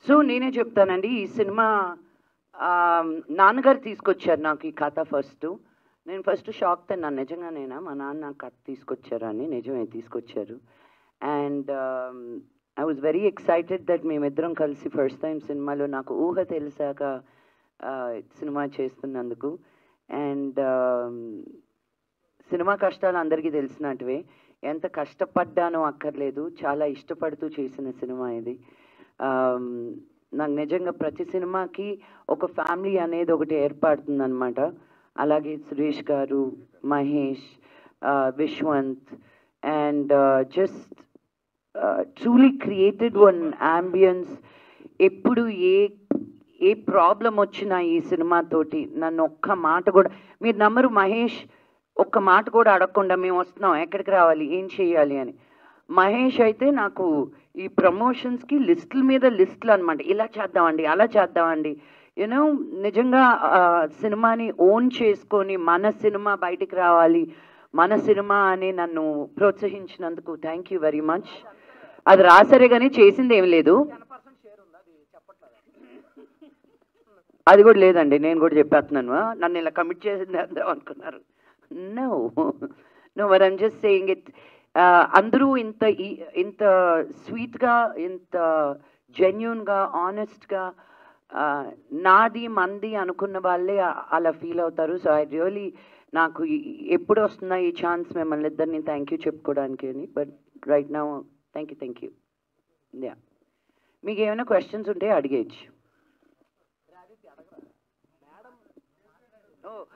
So నేనే చెప్తానండి, ఈ సినిమా నాన్నగారు తీసుకొచ్చారు నాకు ఈ కథ ఫస్ట్. నేను ఫస్ట్ షాక్ తిన్నాను, నిజంగానేనా మా నాన్న నాకు కథ తీసుకొచ్చారు అని. నిజమే, తీసుకొచ్చారు. And I was very excited that మేమిద్దరం కలిసి ఫస్ట్ టైం సినిమాలో, నాకు ఊహ తెలిసాక సినిమా చేస్తున్నందుకు. అండ్ సినిమా కష్టాలు అందరికీ తెలిసినట్టువే. ఎంత కష్టపడ్డానో అక్కర్లేదు, చాలా ఇష్టపడుతూ చేసిన సినిమా ఇది. నాకు నిజంగా ప్రతి సినిమాకి ఒక ఫ్యామిలీ అనేది ఒకటి ఏర్పడుతుందన్నమాట. అలాగే సురేష్ గారు, Mahesh, Viswant, and just truly created one ambience. ఎప్పుడు ఏ ప్రాబ్లం వచ్చినా ఈ సినిమాతోటి నన్ను ఒక్క మాట కూడా, మీరు నమ్మరు, మహేష్ ఒక్క మాట కూడా అడగకుండా మేము వస్తున్నాం, ఎక్కడికి రావాలి, ఏం చేయాలి అని. మహేష్ అయితే నాకు ఈ ప్రమోషన్స్కి లిస్టుల మీద లిస్టులు అనమాట. ఇలా చేద్దామండి, అలా చేద్దామండి, యూనో నిజంగా సినిమాని ఓన్ చేసుకొని మన సినిమా బయటికి రావాలి, మన సినిమా అని నన్ను ప్రోత్సహించినందుకు థ్యాంక్ యూ వెరీ మచ్. అది రాసరే కానీ చేసింది ఏమి లేదు. అది కూడా లేదండి, నేను కూడా చెప్పేస్తున్నాను. నన్ను ఇలా కమిట్ చేసింది అందరూ అనుకున్నారు. No no, but I'm just saying it. అందరూ ఇంత స్వీట్గా, ఇంత జెన్యూన్గా, ఆనెస్ట్గా నాది మంది అనుకున్న వాళ్ళే అలా ఫీల్ అవుతారు. సో ఐ రియలీ, నాకు ఎప్పుడు వస్తుందా ఈ ఛాన్స్ మిమ్మల్ని ఇద్దరిని థ్యాంక్ యూ చెప్పుకోవడానికి అని. But right now thank you. Yeah, మీకు ఏమైనా క్వశ్చన్స్ ఉంటే అడిగేయచ్చు.